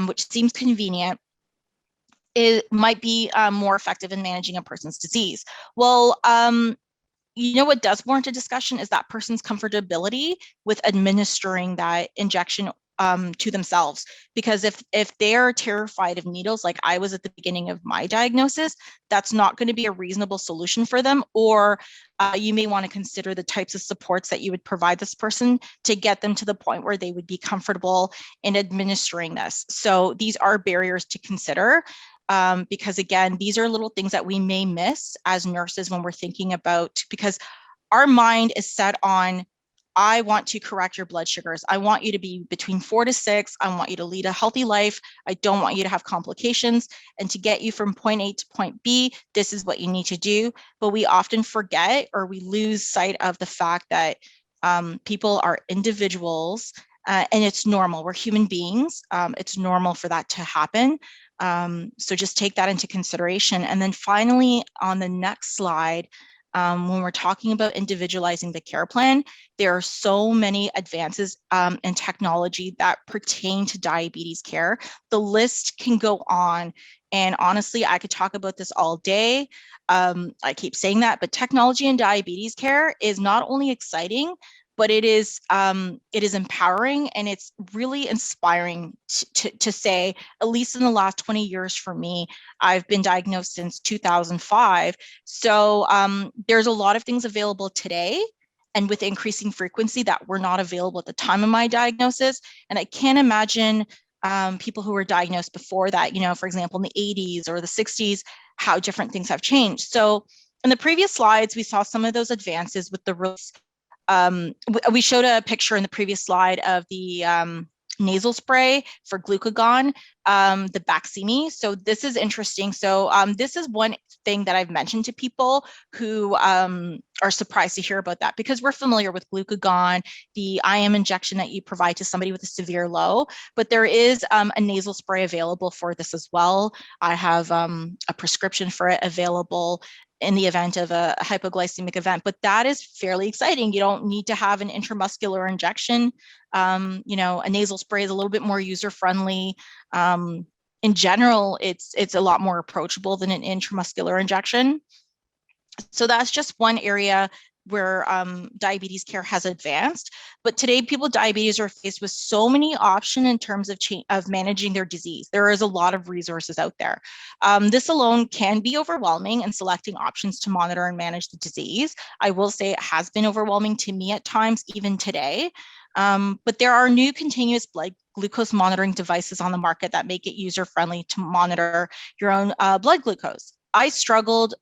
which seems convenient, it might be more effective in managing a person's disease. Well, what does warrant a discussion is that person's comfortability with administering that injection to themselves. Because if they're terrified of needles, like I was at the beginning of my diagnosis, that's not going to be a reasonable solution for them. Or you may want to consider the types of supports that you would provide this person to get them to the point where they would be comfortable in administering this. So these are barriers to consider. Because again, these are little things that we may miss as nurses when we're thinking about, because our mind is set on, I want to correct your blood sugars. I want you to be between 4 to 6. I want you to lead a healthy life. I don't want you to have complications. And to get you from point A to point B, this is what you need to do. But we often forget, or we lose sight of the fact that people are individuals, and it's normal. We're human beings. It's normal for that to happen. So just take that into consideration. And then finally, on the next slide, when we're talking about individualizing the care plan, there are so many advances in technology that pertain to diabetes care. The list can go on. And honestly, I could talk about this all day. I keep saying that, but technology in diabetes care is not only exciting, but it is empowering, and it's really inspiring to say, at least in the last 20 years for me. I've been diagnosed since 2005. So there's a lot of things available today, and with increasing frequency, that were not available at the time of my diagnosis. And I can't imagine people who were diagnosed before that, for example, in the 80s or the 60s, how different things have changed. So in the previous slides, we saw some of those advances with the we showed a picture in the previous slide of the nasal spray for glucagon, the Baqsimi. So this is interesting. So this is one thing that I've mentioned to people who are surprised to hear about that, because we're familiar with glucagon, the IM injection that you provide to somebody with a severe low, but there is a nasal spray available for this as well. I have a prescription for it available in the event of a hypoglycemic event, but that is fairly exciting. You don't need to have an intramuscular injection. A nasal spray is a little bit more user-friendly. In general, it's a lot more approachable than an intramuscular injection. So that's just one area where diabetes care has advanced. But today, people with diabetes are faced with so many options in terms of managing their disease. There is a lot of resources out there. This alone can be overwhelming in selecting options to monitor and manage the disease. I will say it has been overwhelming to me at times, even today. But there are new continuous blood glucose monitoring devices on the market that make it user-friendly to monitor your own blood glucose. I struggled,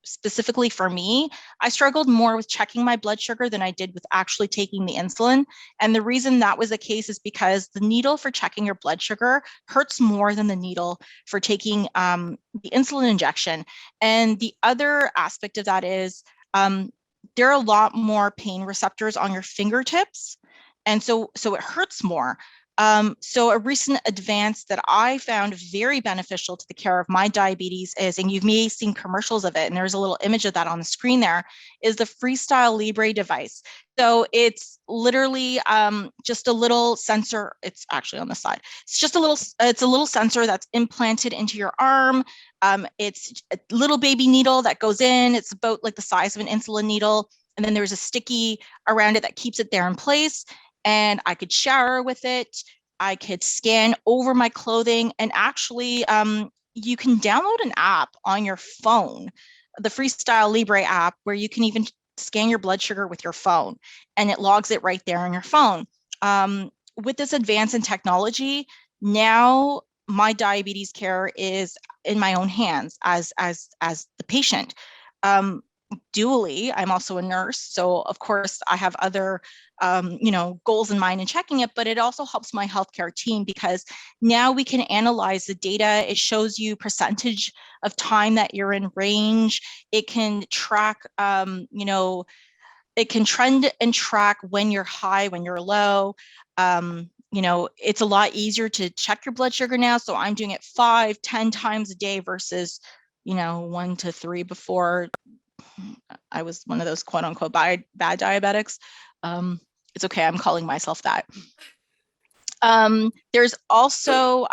specifically for me, I struggled more with checking my blood sugar than I did with actually taking the insulin. And the reason that was the case is because the needle for checking your blood sugar hurts more than the needle for taking the insulin injection. And the other aspect of that is there are a lot more pain receptors on your fingertips. And so it hurts more. So a recent advance that I found very beneficial to the care of my diabetes is, and you may have seen commercials of it, and there's a little image of that on the screen there, is the Freestyle Libre device. So it's literally just a little sensor. It's actually on the side. It's a little sensor that's implanted into your arm. It's a little baby needle that goes in. It's about like the size of an insulin needle. And then there's a sticky around it that keeps it there in place. And I could shower with it. I could scan over my clothing, and actually you can download an app on your phone, the Freestyle Libre app, where you can even scan your blood sugar with your phone, and it logs it right there on your phone. With this advance in technology, now my diabetes care is in my own hands as the patient. Dually, I'm also a nurse, so of course I have other goals in mind in checking it, but it also helps my healthcare team, because now we can analyze the data. It shows you percentage of time that you're in range. It can track, it can trend and track when you're high, when you're low. It's a lot easier to check your blood sugar now. So I'm doing it 5-10 times a day versus 1 to 3 before. I was one of those quote unquote bad diabetics. It's okay, I'm calling myself that. There's also,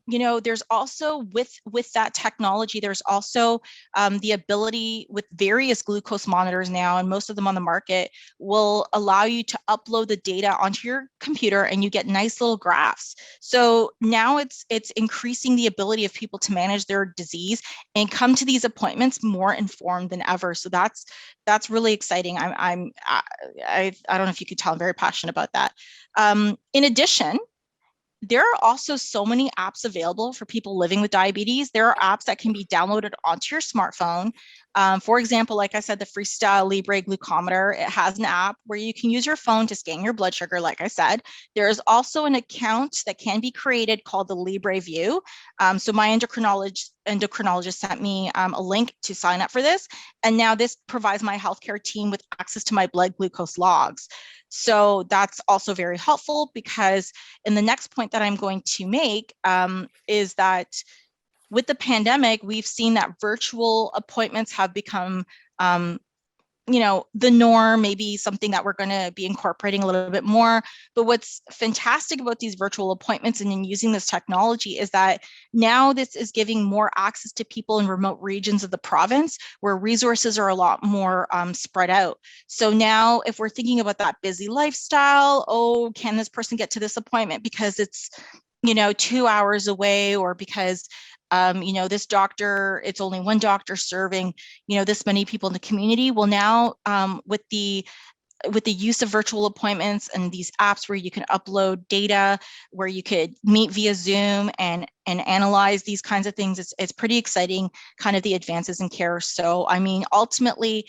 there's also with that technology, there's also the ability with various glucose monitors now, and most of them on the market will allow you to upload the data onto your computer, and you get nice little graphs. So now it's increasing the ability of people to manage their disease and come to these appointments more informed than ever. So that's really exciting. I don't know if you could tell, I'm very passionate about that. In addition, there are also so many apps available for people living with diabetes. There are apps that can be downloaded onto your smartphone. For example, like I said, the Freestyle Libre glucometer, it has an app where you can use your phone to scan your blood sugar, like I said. There is also an account that can be created called the Libre View. So my endocrinologist sent me a link to sign up for this. And now this provides my healthcare team with access to my blood glucose logs. So that's also very helpful, because in the next point that I'm going to make is that with the pandemic, we've seen that virtual appointments have become the norm, maybe something that we're going to be incorporating a little bit more. But what's fantastic about these virtual appointments and in using this technology is that now this is giving more access to people in remote regions of the province where resources are a lot more spread out. So now if we're thinking about that busy lifestyle, oh, can this person get to this appointment because it's 2 hours away, or because this doctor, it's only one doctor serving, this many people in the community. Well, now with the use of virtual appointments and these apps where you can upload data, where you could meet via Zoom and analyze these kinds of things, it's pretty exciting, kind of the advances in care. So, I mean, ultimately,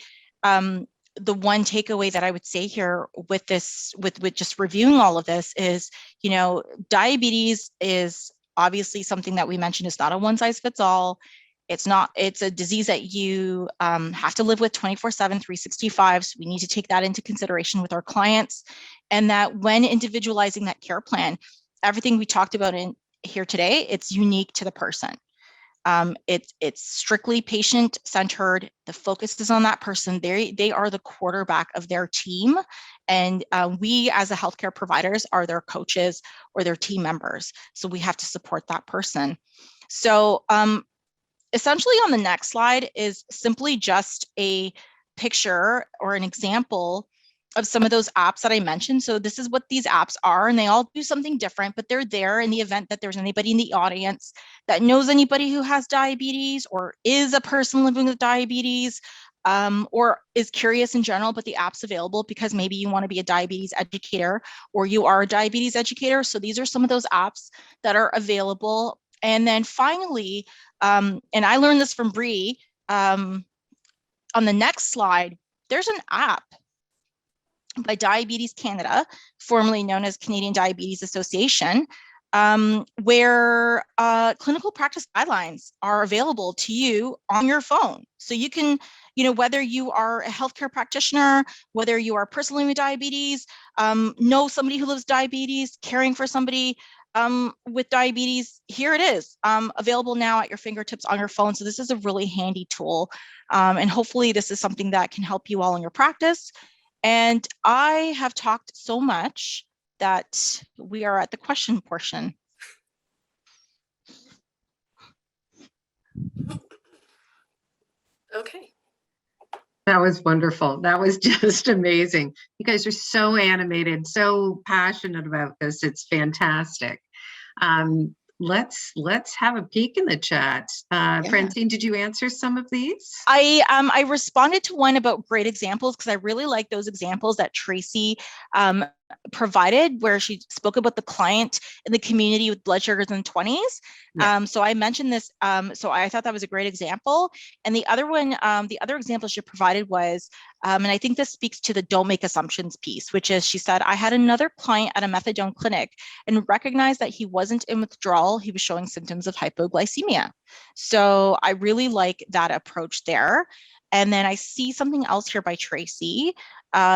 the one takeaway that I would say here with this, with just reviewing all of this is, you know, diabetes is obviously something that we mentioned is not a one size fits all. It's not, it's a disease that you have to live with 24/7, 365. So we need to take that into consideration with our clients. And that when individualizing that care plan, everything we talked about in here today, it's unique to the person. It's strictly patient centered. The focus is on that person. They are the quarterback of their team, and we as a healthcare providers are their coaches or their team members. So we have to support that person. So essentially on the next slide is simply just a picture or an example of some of those apps that I mentioned. So this is what these apps are, and they all do something different, but they're there in the event that there's anybody in the audience that knows anybody who has diabetes or is a person living with diabetes, or is curious in general, but the app's available because maybe you want to be a diabetes educator or you are a diabetes educator. So these are some of those apps that are available. And then finally, and I learned this from Brie, on the next slide, there's an app by Diabetes Canada, formerly known as Canadian Diabetes Association, where clinical practice guidelines are available to you on your phone. So you can, you know, whether you are a healthcare practitioner, whether you are personally with diabetes, know somebody who lives diabetes, caring for somebody with diabetes, here it is, available now at your fingertips on your phone. So this is a really handy tool. And hopefully this is something that can help you all in your practice. And I have talked so much that we are at the question portion. Okay. That was wonderful. That was just amazing. You guys are so animated, so passionate about this. It's fantastic. Let's have a peek in the chat. Francine, did you answer some of these? I responded to one about great examples because I really like those examples that Tracy provided, where she spoke about the client in the community with blood sugars in the 20s. Yeah. So I mentioned this, so I thought that was a great example. And the other one, the other example she provided was, and I think this speaks to the don't make assumptions piece, which is, she said, I had another client at a methadone clinic and recognized that he wasn't in withdrawal. He was showing symptoms of hypoglycemia. So I really like that approach there. And then I see something else here by Tracy.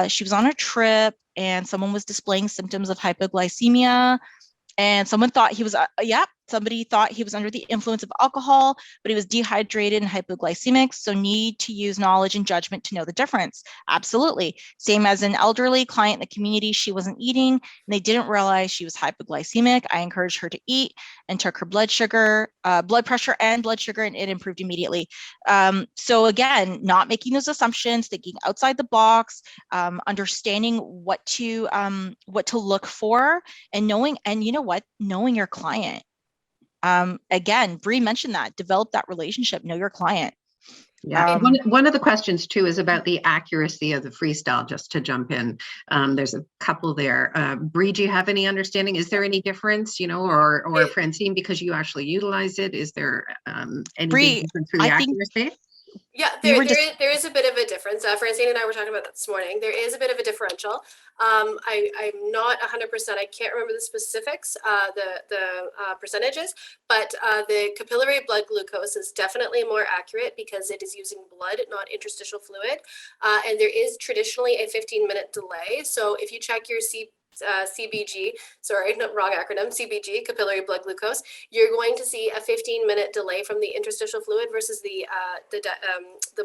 She was on a trip and someone was displaying symptoms of hypoglycemia, and someone thought he was, somebody thought he was under the influence of alcohol, but he was dehydrated and hypoglycemic. So need to use knowledge and judgment to know the difference. Absolutely. Same as an elderly client in the community, she wasn't eating and they didn't realize she was hypoglycemic. I encouraged her to eat and took her blood sugar, blood pressure and blood sugar, and it improved immediately. So again, not making those assumptions, thinking outside the box, understanding what to look for, and knowing, and you know what, knowing your client. Again, Brie mentioned that, develop that relationship, know your client. Yeah, one of the questions too is about the accuracy of the freestyle, just to jump in. There's a couple there. Brie, do you have any understanding? Is there any difference, you know, or Francine, because you actually utilize it, is there any Brie, difference for the accuracy? Yeah, there is a bit of a difference. Francine and I were talking about that this morning. There is a bit of a differential. I'm not 100%. I can't remember the specifics, the percentages, but the capillary blood glucose is definitely more accurate because it is using blood, not interstitial fluid. And there is traditionally a 15-minute delay. So if you check your CBG, sorry, no, wrong acronym, CBG, capillary blood glucose, you're going to see a 15-minute delay from the interstitial fluid versus the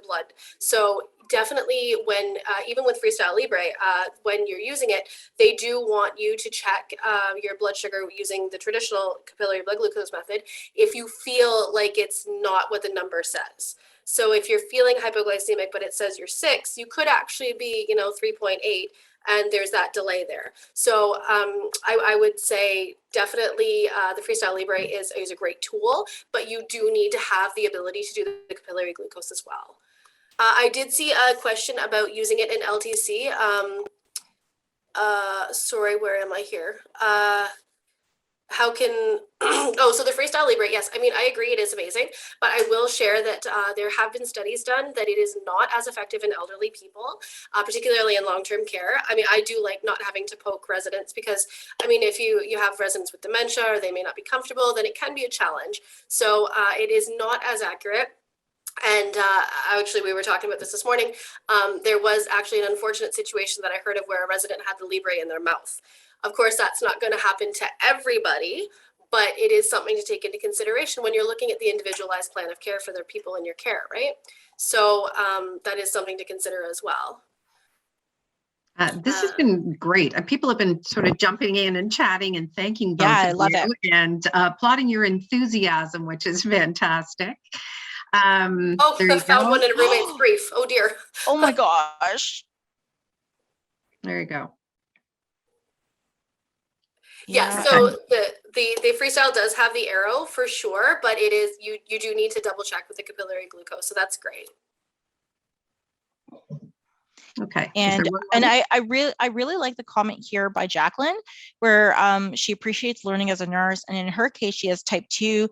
blood. So definitely, when even with Freestyle Libre, when you're using it, they do want you to check your blood sugar using the traditional capillary blood glucose method if you feel like it's not what the number says. So if you're feeling hypoglycemic but it says you're 6, you could actually be, 3.8. And there's that delay there. So I would say definitely the Freestyle Libre is a great tool, but you do need to have the ability to do the capillary glucose as well. I did see a question about using it in LTC. Sorry, where am I here? how can, oh, so the Freestyle Libre, yes, I mean, I agree it is amazing, but I will share that there have been studies done that it is not as effective in elderly people, particularly in long-term care. I mean, I do like not having to poke residents because, I mean, if you have residents with dementia or they may not be comfortable, then it can be a challenge. So it is not as accurate. And actually, we were talking about this morning. There was actually an unfortunate situation that I heard of where a resident had the Libre in their mouth. Of course, that's not going to happen to everybody, but it is something to take into consideration when you're looking at the individualized plan of care for the people in your care, right? So that is something to consider as well. This has been great. People have been sort of jumping in and chatting and thanking both I of love you and applauding your enthusiasm, which is fantastic. Oh, there I you found go. one in a roommate's brief. Oh dear. Oh my gosh. There you go. Yeah, so the Freestyle does have the arrow for sure, but it is you do need to double check with the capillary glucose, so that's great. Okay. And I really like the comment here by Jacqueline, where she appreciates learning as a nurse, and in her case, she has type 2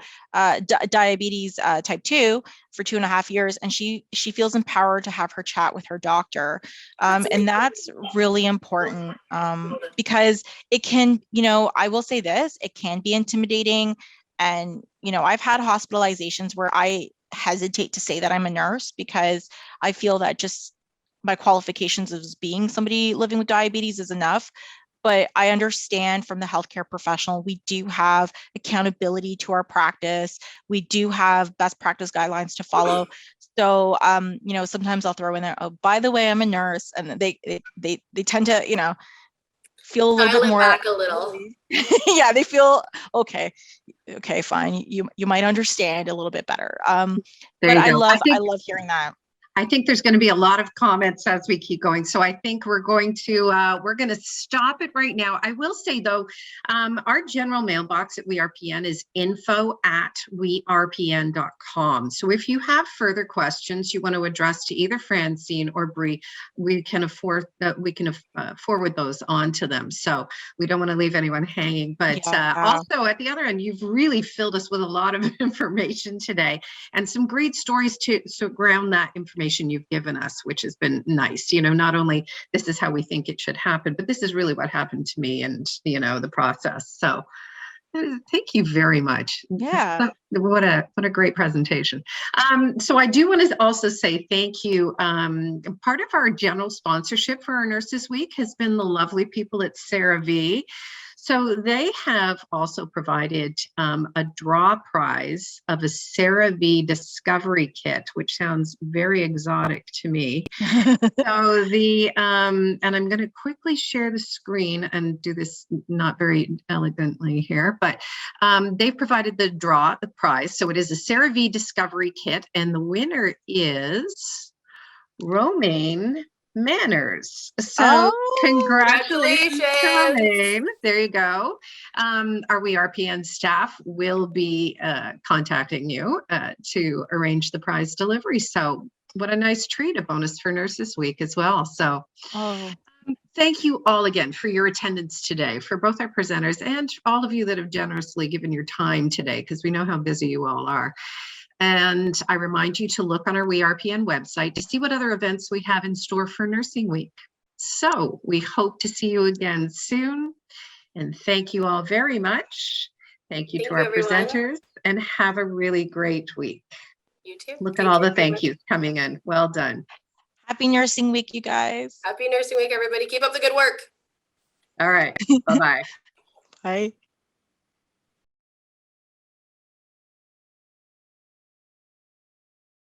diabetes type 2 for 2.5 years, and she feels empowered to have her chat with her doctor, and that's really important because it can, I will say this, it can be intimidating, and I've had hospitalizations where I hesitate to say that I'm a nurse because I feel that just my qualifications as being somebody living with diabetes is enough. But I understand from the healthcare professional, we do have accountability to our practice. We do have best practice guidelines to follow. So, sometimes I'll throw in there, oh, by the way, I'm a nurse. And they tend to, feel a little bit more back a little. Yeah, they feel, okay, fine. You might understand a little bit better. But I love hearing that. I think there's going to be a lot of comments as we keep going. So I think we're going to stop it right now. I will say though, our general mailbox at WeRPN is info@werpn.com. So if you have further questions you want to address to either Francine or Brie, we can forward those on to them. So we don't want to leave anyone hanging, but also at the other end, you've really filled us with a lot of information today and some great stories to ground that information you've given us, which has been nice. Not only this is how we think it should happen, but this is really what happened to me and, the process. So thank you very much. Yeah. What a great presentation. So I do want to also say thank you. Part of our general sponsorship for our Nurses Week has been the lovely people at CeraV. So they have also provided a draw prize of a CeraV Discovery Kit, which sounds very exotic to me. So and I'm going to quickly share the screen and do this not very elegantly here, but they've provided the prize. So it is a CeraV Discovery Kit, and the winner is Romaine Manners. So congratulations, Romaine. There you go. Our WeRPN staff will be contacting you to arrange the prize delivery. So what a nice treat, a bonus for Nurses Week as well. So thank you all again for your attendance today, for both our presenters and all of you that have generously given your time today, because we know how busy you all are. And I remind you to look on our WeRPN website to see what other events we have in store for Nursing Week. So we hope to see you again soon. And thank you all very much. Thank you to our presenters, and have a really great week. You too. Look at all the thank yous coming in. Well done. Happy Nursing Week, you guys. Happy Nursing Week, everybody. Keep up the good work. All right. Bye-bye. Bye.